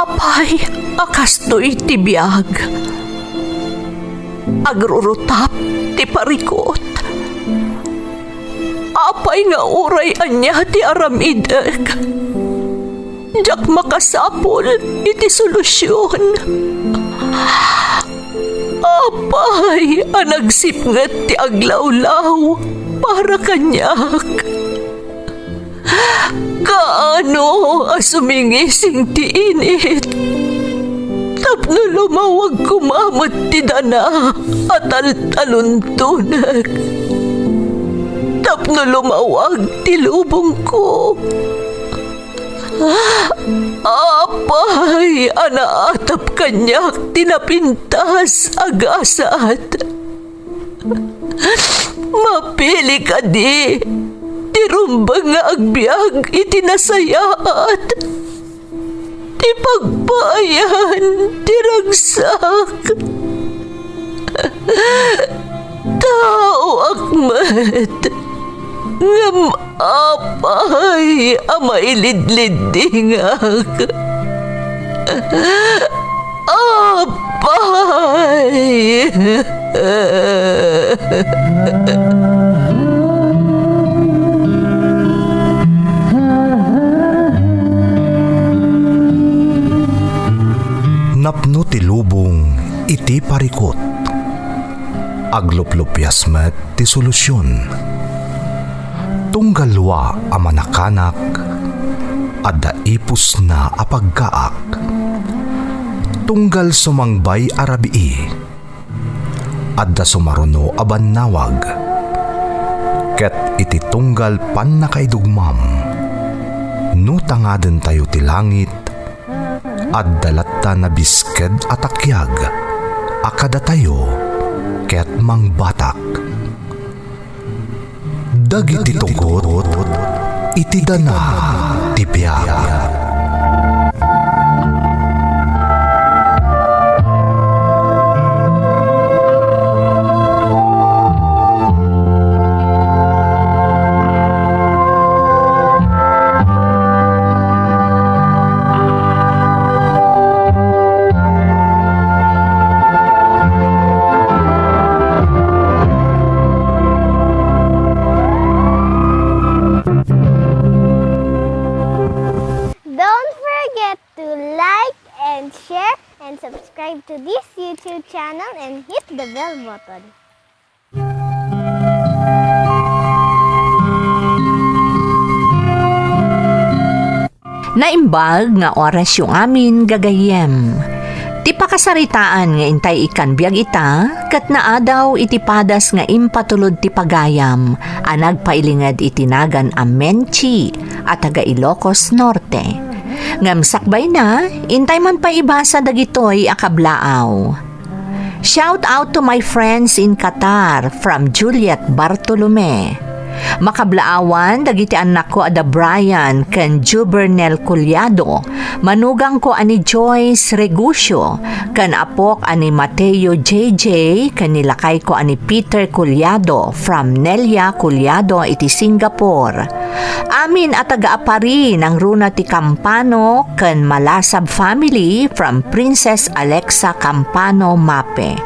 Apay, akastoy ti biyag. Agrurutap ti parikot. Apay nga uray anya ti aramideg. Jak makasapol iti solusyon. Apay, anagsipnget ti aglawlaw para kanyak. Kaano asumingising ti init. Tapno lumawag kumamot ti dana at taluntunag. Tapno lumawag ti lubong ko. Apay, anaatap kanyak tinapintas agasat. Mapili ka di, tirumbang nga agbyag itinasayaat. Ti pagbayan, tiragsak. Tao akmat, ngam apay amailidlidingak. Apay. Napno ti lubong iti parikot. Agluplupyas met ti solusyon. Tunggalwa a manakanak, adda ipus na apagkaak. Tunggal sumangbay arabii, adda sumaruno abannawag. Ket iti tunggal pan nakaidugmam, no tangaden tayo ti langit, adda latta na bisked atakyag, akada tayo ket mangbatak. Dagiti tugot, iti dana ti biag. Subscribe to this YouTube channel and hit the bell button. Naimbag nga oras yung amin gagayem. Ti pakasaritaan nga intay ikan biag ita, kat naadaw iti padas nga impatulod ti pagayam, anag pailingad itinagan a Menchi at taga Ilocos Norte. Ngamsakbay na, intay man pa ibasa dagitoy akablaaw. Shout out to my friends in Qatar from Juliet Bartolome. Makablaawan, dagiti anak ko ada Brian ken Jubernel Culiado. Manugang ko ani Joyce Regusio, ken apok ani Mateo JJ, ken nilakay ko ani Peter Culiado from Nelia Culiado iti Singapore. Amin at taga-apari ng runa ti Campano ken Malasab family from Princess Alexa Campano Mape.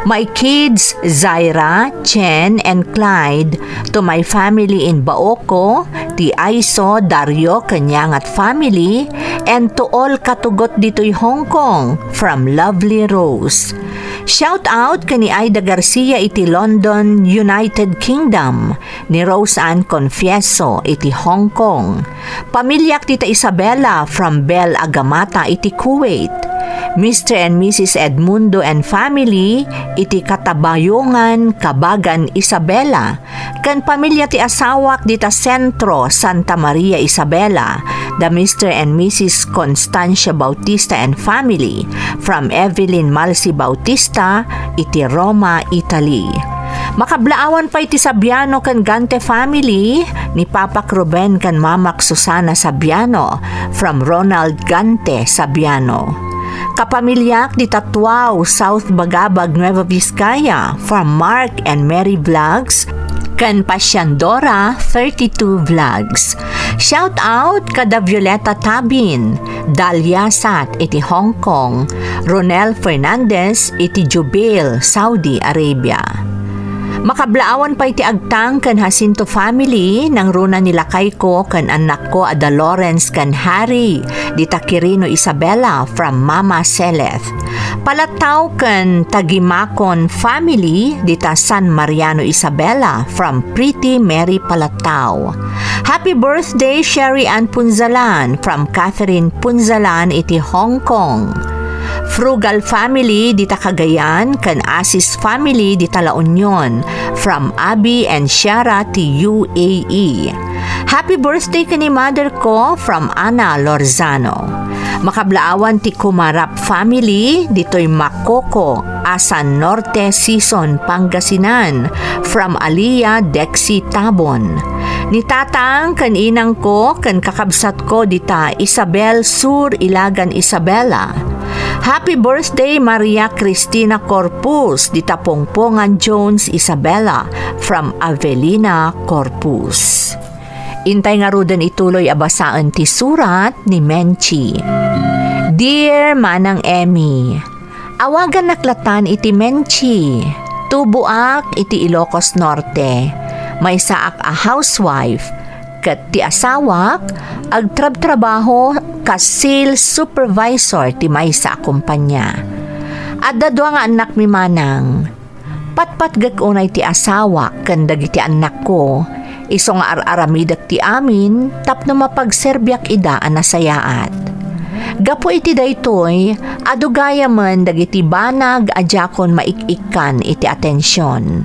My kids, Zaira, Chen, and Clyde, to my family in Baoco, ti Aiso, Dario, Kanyangat family, and to all katugot dito'y Hong Kong, from Lovely Rose. Shout out kani Aida Garcia iti London, United Kingdom, ni Rose Ann Confieso iti Hong Kong. Pamilyak tita Isabella from Bel Agamata iti Kuwait. Mr. and Mrs. Edmundo and family iti Katabayungan, Kabagan, Isabela. Kan pamilya ti asawak dita Sentro, Santa Maria, Isabela. The Mr. and Mrs. Constancia Bautista and family from Evelyn Malsi Bautista iti Roma, Italy. Makablaawan pa iti Sabiano kan Gante family ni Papa Ruben kan Mamak Susana Sabiano from Ronald Gante Sabiano. Kapamilyak di Tatuao, South Bagabag, Nueva Vizcaya from Mark and Mary Vlogs kan Pasyandora 32 Vlogs. Shout out kada Violeta Tabin, Dalia Sat iti Hong Kong, Ronel Fernandez iti Jubail, Saudi Arabia. Makablaawan pa iti agtang kan Jacinto family nang runa nila Kayko kan anak ko ada Lawrence kan Harry di Takirino Isabela from Mama Seleth. Palataw kan Tagimakon family di ta San Mariano Isabela from Pretty Mary Palataw. Happy birthday Sherry Ann Punzalan from Catherine Punzalan iti Hong Kong. Frugal family di Cagayan kan Asis family di La Union from Abby and Shara ti UAE. Happy birthday kani mother ko from Ana Lorzano. Makablaawan ti Kumarap family dito'y Makoko, Asan Norte Season, Pangasinan from Aliyah Dexy Tabon. Ni tatang kan inang ko kan kakabsat ko dita Isabel Sur Ilagan Isabela. Happy birthday Maria Cristina Corpus di Tapongpongan Jones Isabela from Avelina Corpus. Intay nga rudan ituloy abasaan ti surat ni Menchi. Dear Manang Emmy, awagan naklatan iti Menchi, tubuak iti Ilocos Norte, may saak a housewife, kat ti asawak, agtrab-trabaho ka sales supervisor ti may sa kumpanya. Adda dua nga anak mi manang. Patpatgak unay ti asawak kan dagiti anak ko. Iso nga ar-aramidak ti amin tapno mapagserbyak ida a nasayaat. Gapo iti daytoy, adugaya man dagiti banag adjakon maik-ikan iti atensyon.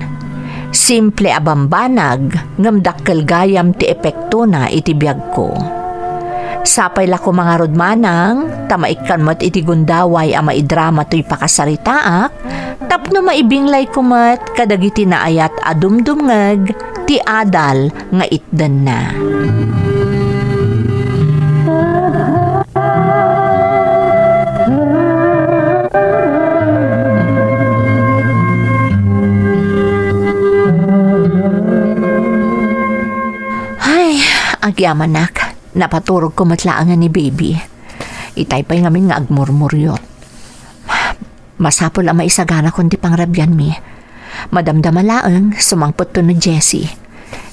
Simple abambanag ngam dakkel gayam ti epekto na iti biyag ko. Sapay lako mga rodmanang, tamaikan mat iti gundaway a maidrama to'y pakasaritaak, tapno maibinglay kumat kadagiti naayat adumdumngag ti adal nga itdan na. Ay, agyaman nak. Napaturog ko matlaangan ni baby. Itay pa'y ngamin nga agmurmuryot. Masapol ang maisagana kundi pangrabyan mi. Madamdamalaang sumangpot to na Jessie.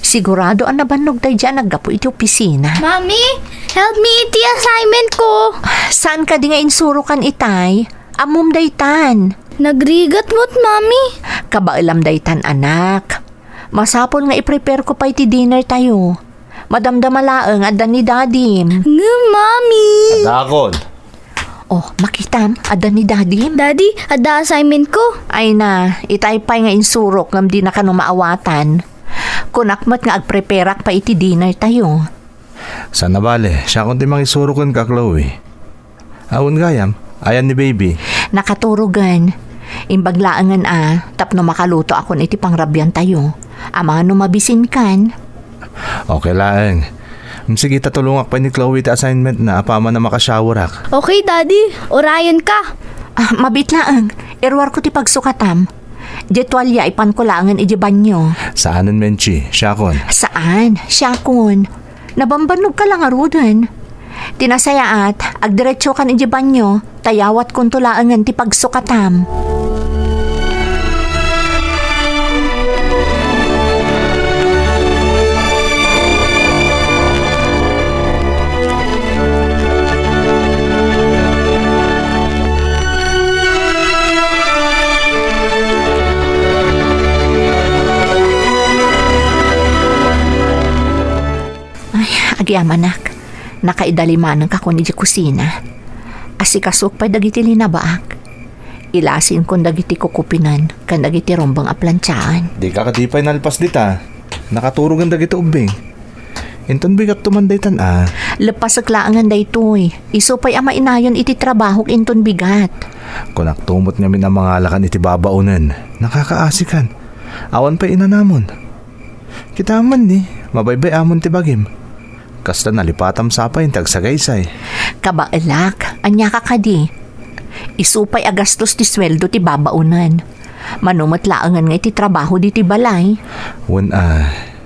Sigurado ang nabanog tayo dyan naggapo iti opisina. Mommy, help me iti assignment ko. Saan ka di nga insurukan itay? Amum daytan. Nagrigat mo't, Mommy. Kabailam daytan anak. Masapol nga i-prepare ko pa iti dinner tayo. Madamdamalaang adan ni Dadim. Mommy. Dakon. Oh, makitam, adan ni Dadim. Daddy, ada assignment ko. Ay na, itaypay nga insurok ngam di na kano maawatan. Kunakmat nga agpreparak pa iti dinner tayo. Sana bale, siya kundi mangisurukan ka, Chloe. Awon gayam, ayan ni baby. Nakaturugan. Imbaglaangan tapno makaluto akon iti pangrabyan tayo. Ama no mabisin kan. Okay lang. Sige, tatulungak pa ni Chloe ti assignment na apama na makashowerak. Okay, Daddy. Orayan ka. Mabitlaang, irwar ko ti pagsukatam. Jetwalya ipan ko langan iti banyo. Saanan, Menchi? Siyakon? Saan? Siyakon. Nabambanog ka lang arudan. Tinasayaat, agdiretso kan iti banyo, tayawat kong tulaangan ti pagsukatam. Agyamanak, nakaidalimanan ka kun iti kusina. Asikasok pa dagiti linabaak. Ilasin kun dagiti kukupinan, kan dagiti rombang aplantsaan. Di ka katipay nalpas dita. Nakaturugan dagiti ubing. Inton bigat tumanday Lepas aglaangan daytoy. Iso pa'y ama inayon iti trabahok inton bigat. Kunak tumot nga minamangalakan iti babaunan. Nakakaasikan. Awan pa inanamon. Kita man ni, mabaybay amon ti bagim. Kasta nalipatam sapay tagsagaysay. Kabaelak, anya ka kadi. Isupay agastos ti sweldo ti babaunan. Manumot laangan nga iti trabaho di ti balay. Wan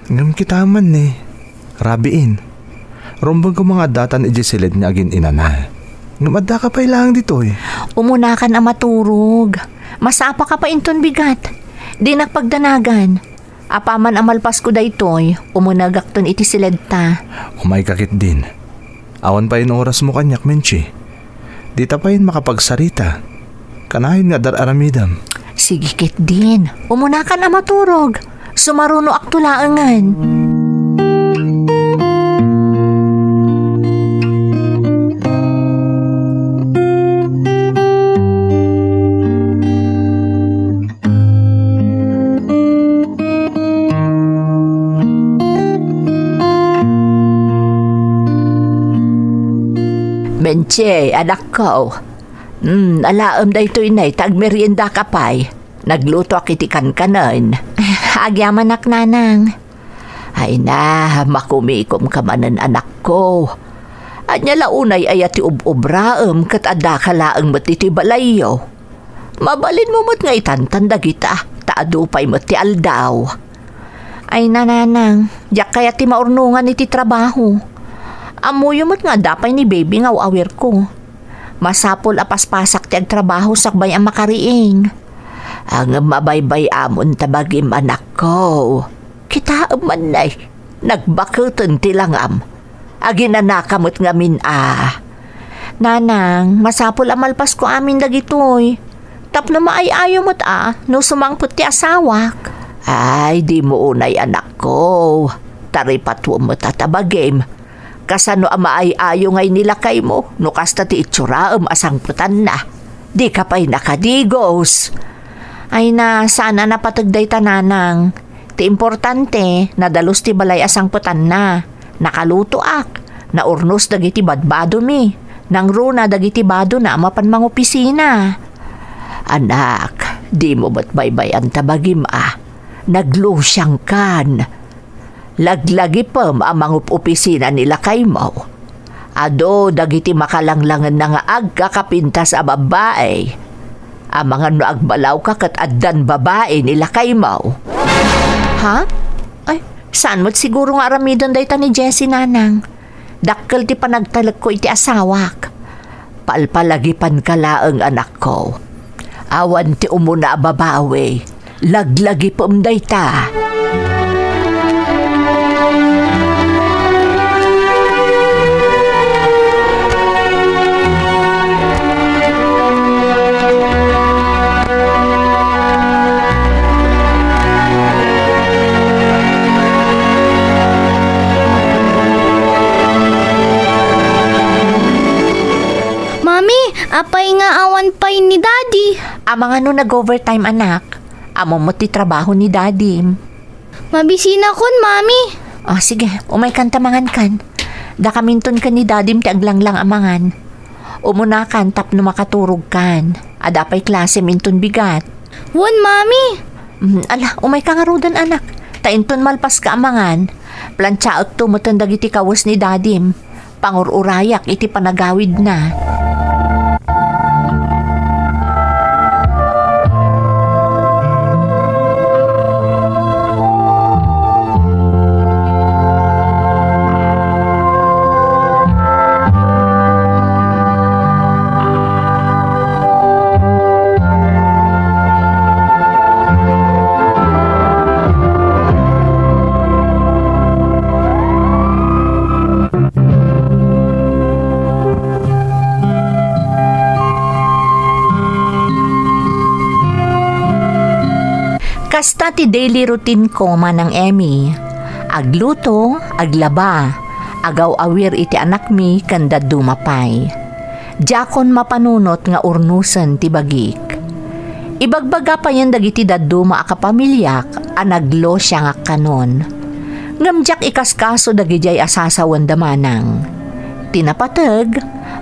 ngam kita man ni. Rabiin. Rumbang ko mga datan ijisilid niya agin inana. Ngam adda ka pa ilang dito eh. Umuna ka na maturog. Masapa ka pa inton bigat. Di nakpagdanagan. Apaman amalpas ko daytoy, umunagak ton iti siledta. Umay kakit din. Awan pa yung oras mo kanyak, Menchi. Di ta pa yun makapagsarita. Kanahin nga dararamidam. Sige kit din. Umuna ka na maturog. Sumaruno aktulaangan. Benche, anak ko. Alaam da ito inay, tagmerienda ka pa'y. Nagluto akitikan ka nun. Agyaman nak nanang. Ay na, makumikom ka manan anak ko. At niya launay ay ati ubraam kat ada ka laang matiti balayo. Mabalin mo mat nga itantanda kita, taado pa'y mati aldaw. Ay na nanang, yak kaya ti maurnungan iti trabaho. Amuyo mo't nga dapay ni baby nga awir ko. Masapol apaspasak ti agtrabaho sakbay ang makariing. Ang mabaybay amon tabagim anak ko. Kita man nay, nagbakutan ti langam. Aginanakamot nga min Nanang, masapol amalpas ko amin dagitoy. Tapno maayayo mo't no sumangput ti asawak. Ay, di mo unay anak ko. Taripatwo mo't atabagim. Kasano ama ay ayo ngay nilakay mo, no kasta ti itsuraam asangputan na. Di ka pa'y nakadigos. Ay na, sana napatagday tananang. Ti importante, nadalos ti balay asangputan na. Nakaluto ak, naurnos dagiti badbado mi. Nang runa dagiti bado na mapan mga opisina. Anak, di mo ba't baybayan tabagim Naglusyang kan. Laglagi pa ang mga opisina nila kay mo. Ado, dagiti makalanglangan na nga agkakapintas a babae. Ang mga noagbalaw ka kat addan babae nila kay mo. Ha? Ay, saan mo't siguro nga aramidon dayta ni Jessie nanang? Dakkel ti panagtalag ko iti asawak. Palpalagipan ka laang anak ko. Awan ti umuna babawe. Laglagi pa dayta. Apay nga awan pay ni Daddy. Amang ano nag-overtime anak. Amo mo ti trabaho ni Daddy. Mabisina kon, Mami. Sige, umay kan tamangan kan. Dakaminton ka ni Daddy ti aglanglang amangan. Umunakan tapno makaturog kan. Adapay klase minton bigat. Won, Mami. Ala, umay ka nga rudan anak. Tainton malpas ka amangan. Plantsaot tumutan dagiti kawas ni Daddy. Pangururayak iti panagawid na. Kasta ti daily routine ko manang Emmy. Agluto, aglaba, agaw awir iti anak mi kanda dumapay. Diakon mapanunot nga urnusan ti bagik. Ibagbaga pa yan dagiti daduma akapamilyak anaglo siya nga kanon. Ngamjak ikaskaso dagijay asasawan damanang. Tinapatag,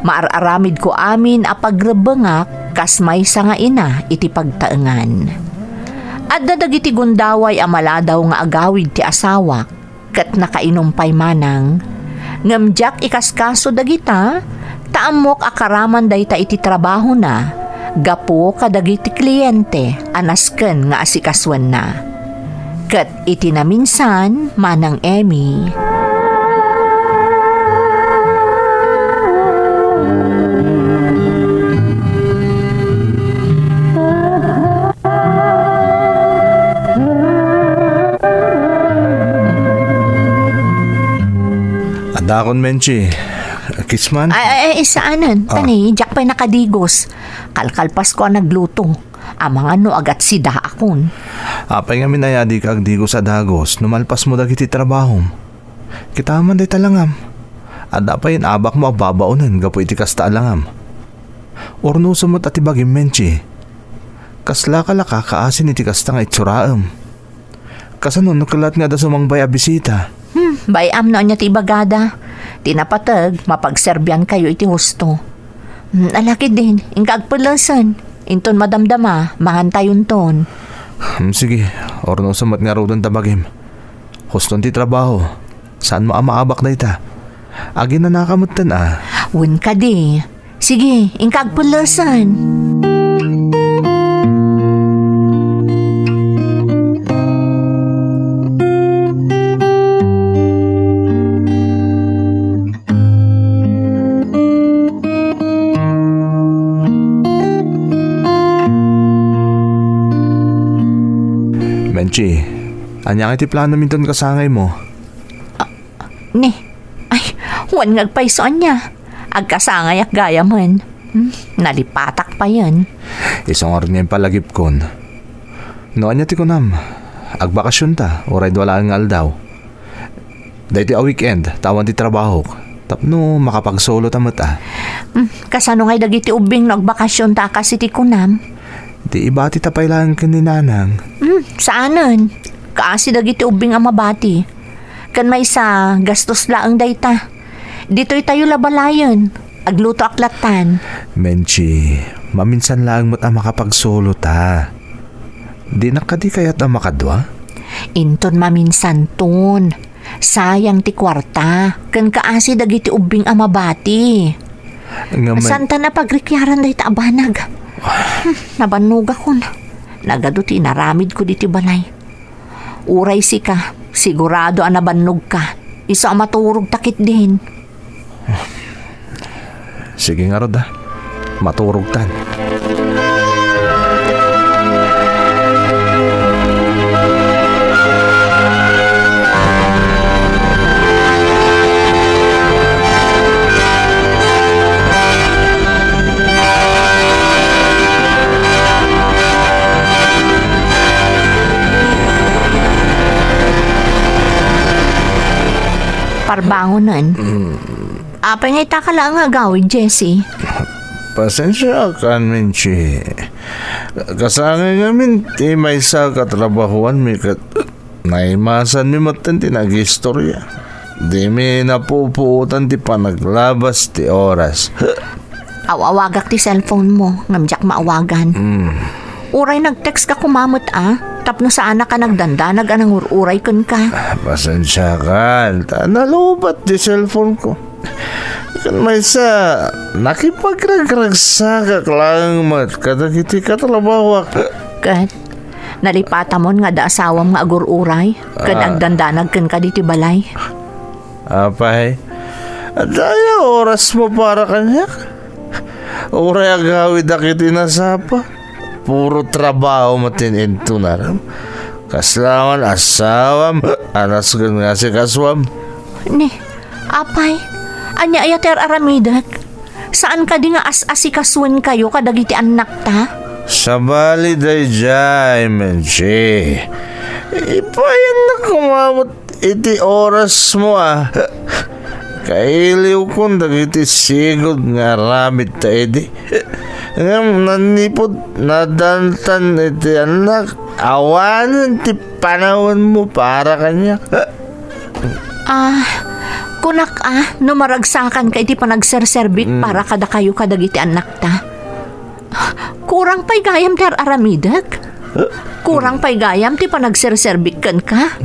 maararamid ko amin apagrebengak kas may sa nga ina iti pagtaengan. At dadagiti gundaway amaladaw nga agawid ti asawak kat nakainumpay manang. Ngamjak ikaskaso dagita, taamok akaraman dayta iti trabaho na, Gapo kadagiti kliyente anasken nga asikaswan na. Ket iti na minsan manang Emmy. Adakon, Menchi. Kisman? Ay, saanan? Tani, jak pa'y nakadigos. Kalkalpas ko ang nagluto. Amang ano agat sida akon. Apay nga minayadi ka agdigo sa dagos, numalpas mo dagiti trabahom. Kita man day talangam. At apay abak mo babaunan, gapo iti kasta alangam. Orno sumot at ibagim, Menchi. Kasla kalaka kaasin iti kasta nga itsuraam. Kasanon nukalat nga da sumangbay a bisita. Bayam na niya ti bagada. Tinapatag, mapagserbyan kayo iti husto. Alaki din, ingkag pulasan. Inton madamdama, mangantayon ton. Sige, orno sumot nga rodon tabagim. Huston ti trabaho. Saan mo maabak na ita? Agi na nakamutan Wun ka di. Sige, ingkag pulasan. Menchi, anyang iti plano minton kasangay mo. Ni, ay, wan ngagpaisoan niya. Agkasangay ak gaya man. Nalipatak pa yan. Isang oras ngayon palagip kon. Noan niya ti kunam. Agbakasyon ta, oray wala ang aldaw. Dahil a weekend, tawan ti trabaho. Tapno makapagsolo tamat Kasano ngay dagiti ubing nagbakasyon ta kasi ti kunam. Di ibati tapay lang kaninanang. Saanan? Kaasi dagiti ubing ang mabati. Kan may sa gastos laang dayta. Dito'y tayo labalayon. Agluto aklatan. Menchi, maminsan lang mo't ang makapagsolo ta. Di nakadi kaya't ang makadwa? Inton maminsan ton. Sayang ti kwarta. Kan kaasi dagiti ubing ang mabati. Santa na pagrikyaran dayta abanag. Nabanog ako na. Nagaduti naramid ko diti balay. Uray si ka, sigurado ang nabanog ka. Isa ang maturog takit din. Sige nga Rod maturog tan. Parbangonan. Apay ngay taka lang nga gawin, Jessie. Pasensya ka, Menchi. Kasangay ngamin, ti may sa katrabahuan mi kat naimasan mi matan ti nag-istorya. Di mi napupuutan ti panaglabas ti oras. Awawagak ti cellphone mo, ngamjak maawagan. Uray nag-text ka kumamot Tapno sa anak ka nagdandanag anang uray kun ka. Pasensya ka, nalubat ti cellphone ko. Kan may sa nakipagragragsagak lang mat kadagiti katrabawak. Kat, nalipatamon nga da asawam nga agur-uray. Kan agdandanag kun ka diti balay. Apay, daya oras mo para kanya. Uray agawid akiti nasapa. Puro trabaho matin ito naram. Kaslangan asawam, anas gan nga si kaswam. Ni, apay, anya ayater aramidak. Saan ka di nga as-asikaswan kayo kadagiti anak ta? Sa bali day jay, Menchi. Ipayan na kumamot iti oras mo Kailiw kong dagiti sigod nga ramit ta edi. Ngam nanipod nadantan iti anak. Awanan ti panahon mo para kanya. Kunak numaragsakan ka iti panagserserbik para kada kayo kadagiti anak ta. Kurang pa'y gayam ter aramidak. Kurang pa'y gayam ti panagserserbik kan ka.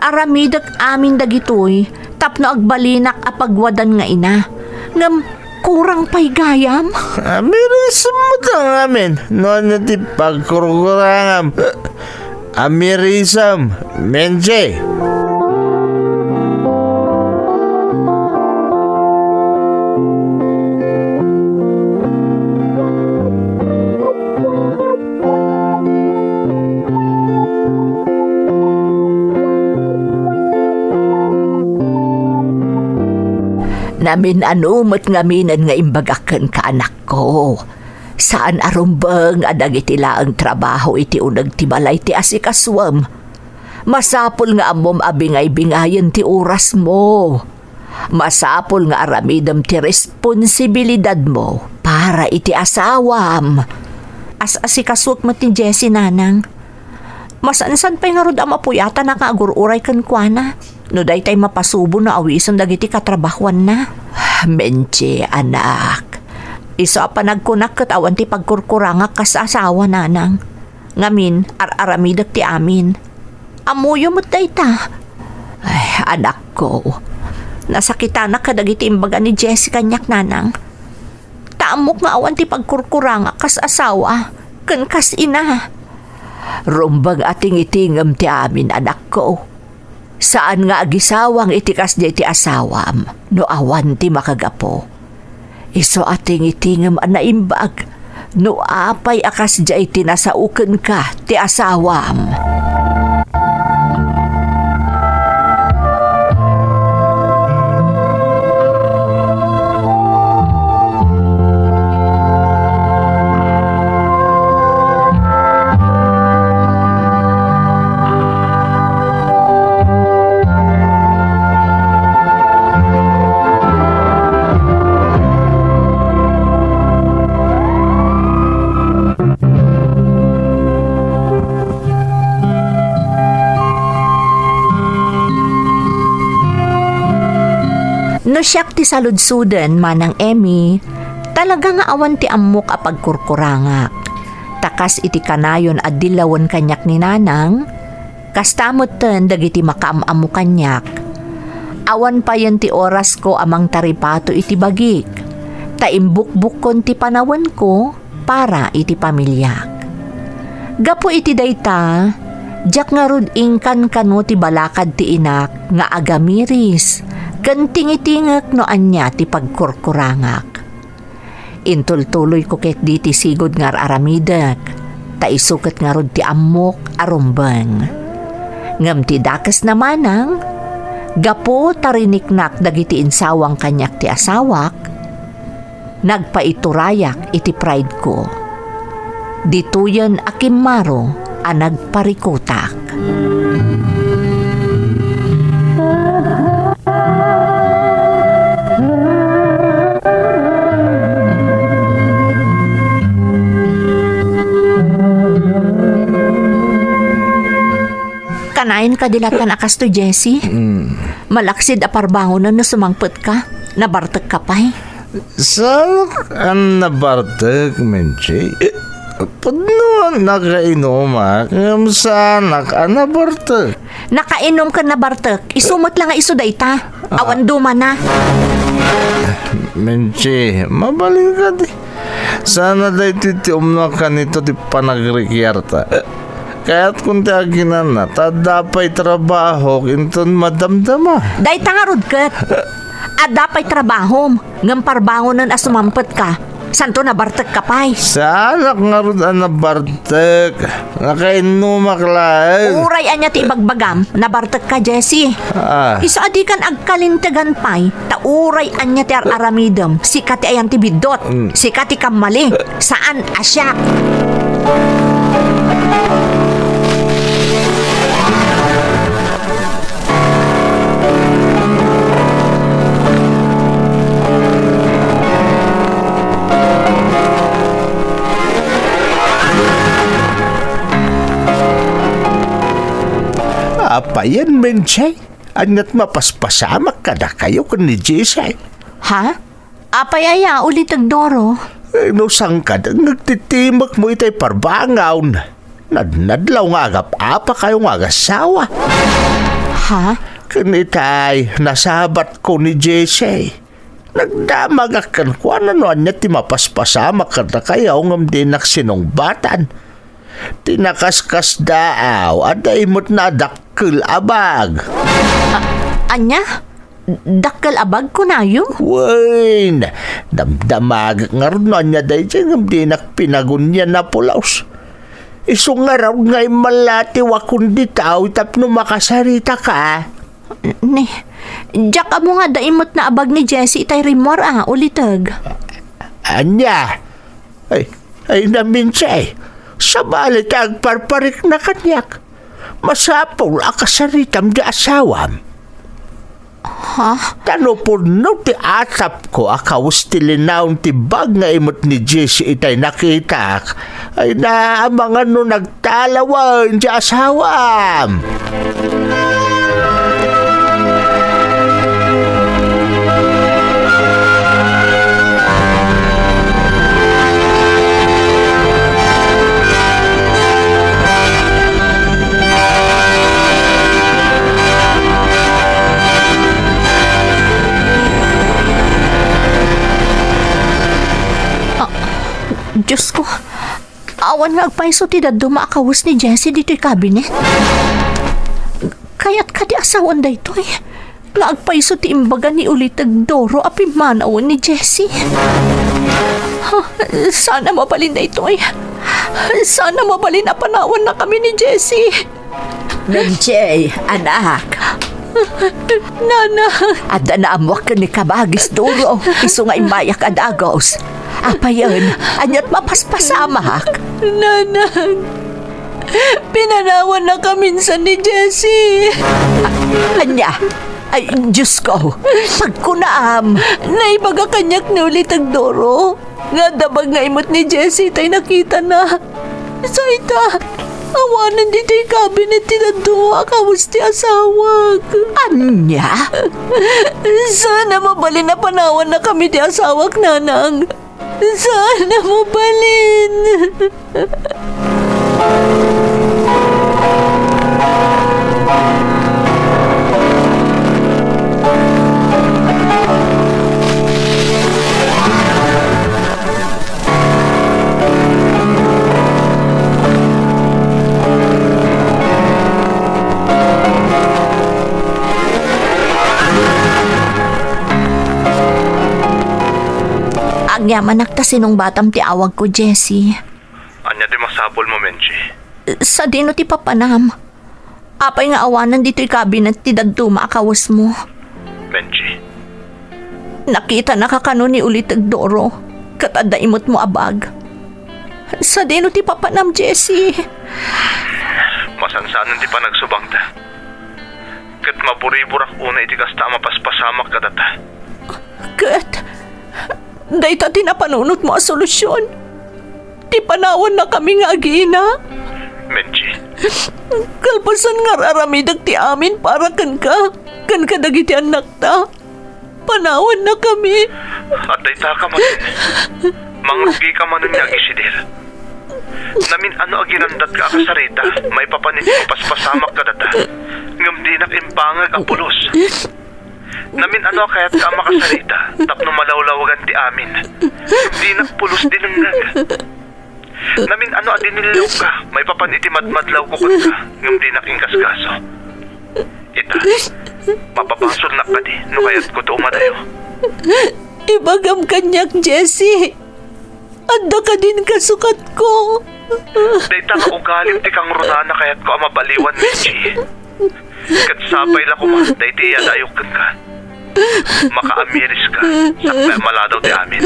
Aramidak amin dagitoy tapno agbalinak apagwadan nga ina. Ngam kurang pa'y gayam. Amirisam mo lang namin. Noon na ti pagkurkurangam. Amirisam, menje. Namin anumot ngaminan nga imbagakan ka anak ko. Saan arumbang adag iti laang trabaho iti unag ti balay ti asikaswam. Masapol nga amom abingay-bingayan ti oras mo. Masapol nga aramidam ti responsibilidad mo para iti asawam. As-asikaswak mo ti Jessie nanang. Masansan pa'y nga rod ang mapuyata na kaagururay kan kwa na. No day tay mapasubo na awisan dagiti katrabahuan na. Menche, anak. Isa pa nagkunak kat awan ti pagkurkurangak kas asawa nanang. Ngamin, ar-aramidak ti amin. Amuyo mo't day ta. Ay, anak ko. Nasakita na kadagiti imbaga ni Jessica nyak nanang. Taamok nga awan ti pagkurkurangak kas asawa. Kan kas ina. Rumbag ating itingam ti amin, anak ko. Saan nga agisawang itikas di ti asawam, no awan ti makagapo. Iso ating itingam anaimbag, no apay akas di ti nasauken ka ti asawam. No siyak ti saludsudan manang Emmy, talaga nga awan ti amok a pagkurkurangak. Takas iti kanayon at dilawon kanyak ni nanang, kastamot ten dagiti makaamamu kanyak. Awan pa yan ti oras ko amang taripato iti bagik, taimbukbukon ti panawan ko para iti pamilyak. Gapo iti dayta, jak nga rud ingkan kano ti balakad ti inak nga agamiris, kantingitingak no anya ti pagkurkurangak. Intultuloy ko ket di ti sigod nga aramidak, ta isuket nga rod ti amok arumbang. Ngam ti dakas namanang, gapo tariniknak dagiti insawang kanyak ti asawak, nagpaiturayak iti pride ko. Dituyan akimaro a nagparikutak. Kanain ka dilatan akas to, Jessie? Malaksid aparbangon na sumangpet ka? Nabartek ka pa'y? Salak ang nabartek, menche. Padno nakainom sanak ang nabartek. Nakainom ka na bartek, isumot lang nga iso dayta. Awan duma na. Menche, mabaling ka di. Sana day titium na ka nito di panagrikyarta. Kaya't kung taginan na, tadapay trabaho, kinton madamdama. Dayta nga rudket. At dapay trabahom, ngam parbangonan as sumampet ka. Santo na bartek ka pa'y. Sanak nga rin ang nabartek. Nakainumak lang. Uray anya ti ibagbagam, nabartek ka, Jessie. Iso adi kan agkalintegan pa'y, ta uray anya ti aramidem, sikat ti ayan ti bidot, sikat ti kamali, saan asyak. Apayan, menche. Anyat mapaspasamak ka na kayo kan ni Jesse. Ha? Apayaya ulit agdoro. No sang ka nagtitimak mo itay parbangaw na. Nadnadlaw nga agap-apa kayo nga agasawa. Ha? Kanitay, nasabat ko ni Jesse. Nagdamagakan ko ano niya ti mapaspasama ka na kayaw ngam di naksinungbatan. Tinakaskas daaw at imot na dakkel abag. Anya? Dakkel abag ko na yun? Wain, damdamag nga rin niya dahil ngam di nakpinagunya na pulaos. Isong nga raw nga'y malati wakundi tao tapno makasarita ka. Ne, Jack mo nga daimot na abag ni Jessie itay rimor ulitag. Anya, ay namin siya eh. Sa balit agparparik na kanyak. Masapol akasaritam di asawam. Ha? Tano po no ti atap ko akawas ti linaw ti bag nga imot ni Jessie itay nakita ay naamangan no nagtalawan di asawam. Diyos ko, awan nga agpaiso ti daddo maakawas ni Jessie dito'y kabinet. Kaya't kadi asawan da ito eh. Nga agpaiso ti imbaga ni Ulitag Doro api manawan ni Jessie. Sana mabalin na ito eh. Sana mabalin na panawan na kami ni Jessie. Menjay, anak. Nana. At naamwak ka ni Kabagis Duro. Iso nga imayak adagos. Apa yun? Anyat mapaspasamak. Nanang. Pinanawan na kami sa ni Jessie. Anya? Ay, Diyos ko. Pagkunaam. Naibaga kanyak ni Ulitag Doro. Nga dabag nga imot ni Jessie tay nakita na. Saita, awanan dito yung cabinet ti daddo. Akawas ti asawag. Anya? Sana mabalin na panawan na kami ti asawag, nanang. Sana mabalin. Agyaman nakta sinong batam ti awag ko, Jessie. Anya di masapol mo, Menchi. Sa dino ti papanam. Apay nga awanan dito'y kabinet ti dadto maakawas mo. Menchi. Nakita nakakano ni Ulitag Doro. Katada imot mo abag. Sa dino ti papanam, Jessie. Masansanan di pa nagsubang ta. Kat mapuriburak una iti kasta mapaspasamak ka data. Kat, dahita tinapanunot mo a solusyon. Ti panawan na kami nga agina. Menchi. Kalpasan nga raramidag ti amin para kan ka dagiti anak ta. Panawan na kami. At dayta ka man. Mangagi ka man niya isidir. Namin ano agirandat ka akasarita. May papanit mapaspasamak ka data. Ngam di nakimpangag apulos. Namin ano kaya't ka makasarita. Tapno malawlawagan ti amin. Di nakpulos din ang nag. Namin ano adinilaw ka. May papaniti madmadlaw ko ka. Ngam di nakingkaskaso. Ita, mapapasol na ka di. No kaya't ko to umadayo. Ibagam kanyak, Jessie. Anda ka din kasukat ko. Dayta ka ugalim ti kang runana kaya't ko amabaliwan, Menchi. Kat sabay la ko ma, dayti yadayok ka. Makaamiris ka. Sakbay maladaw di amin.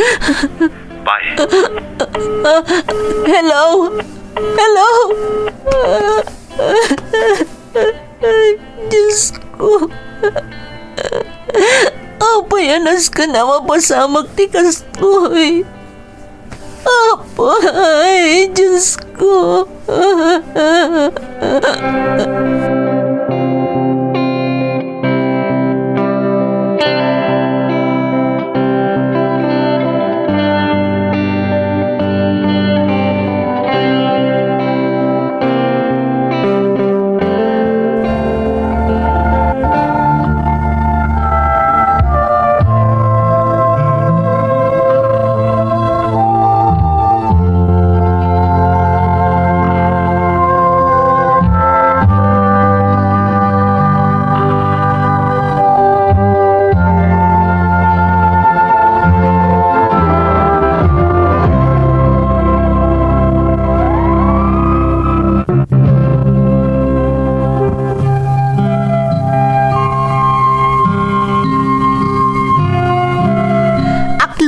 Bye. Hello? Hello? Diyos ko. Apayanas ka na mapasamag ti kastoy. Apay, Diyos ko.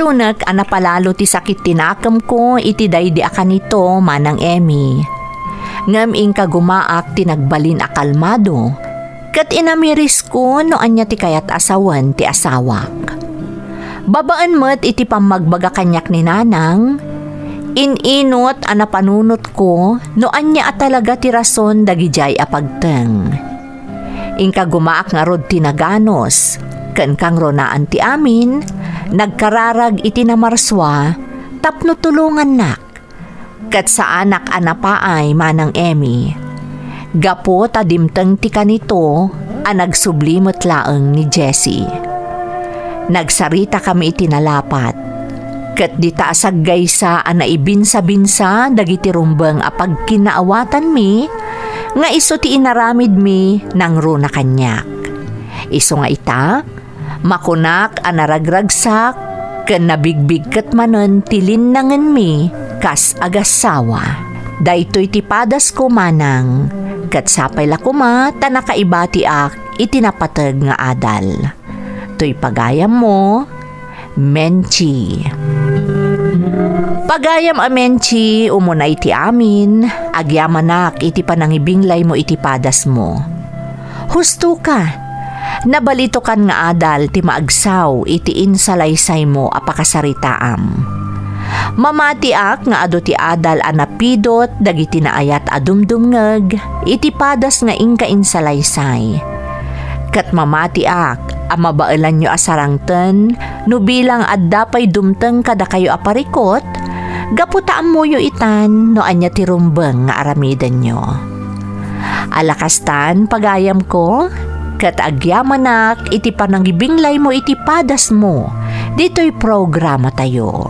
Sunak anapalalo ti sakit tinakam ko iti daydi akan ito manang Emmy. Ngam inka gumaak tinagbalin akalmado, kat inamiris ko no anya ti kayat asawan ti asawak. Babaan mo't iti pamagbaga kanyak ni nanang, ininot anapanunot ko no anya at talaga ti rason dagijay apagteng. Inka gumaak nga rod tinaganos, ken kang ronaan ti amin, nagkararag iti namarswa, tapno tulungan nak. Kat sa anak anapaay manang Emmy, gapo tadimteng ti kanito anagsublimot laeng ni Jessie. Nagsarita kami iti nalapat, kat di taasag gaysa ana ibinsa-binsa dagiti rumbeng apag kinaawatan mi, nga iso ti inaramid mi nang runa kanyak. Iso nga ita, makunak anaragragsak, ken nabigbig ket manen ti linnangen mi, kas agasawa. Daytoy ti padas ko manang, kat sapay lakuma ta nakaibati ak itinapateg nga adal. Toy pagayam mo, Menchi. Pagayam a Menchi, umunay ti amin, agyamanak iti panangibinglay mo iti padas mo. Husto ka, nabalito kan nga adal ti maagsaw iti insalaysay mo apakasaritaam. Mamatiak nga ado ti adal anapidot dagiti naayat adumdumngeg iti padas nga inka insalaysay. Kat mamatiak amabailan nyo asarangten no bilang addapay dumteng kada kayo aparikot, gaputaan mo yo itan no anya ti rumbeng nga aramidan nyo. Alakastan pagayam ko, kat agyamanak iti panangibinglay mo iti padas mo, dito'y programa tayo.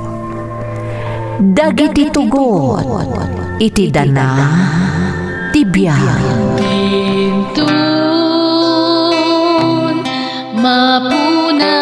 Dagiti tugot, iti dana, tibiyay. Mapunan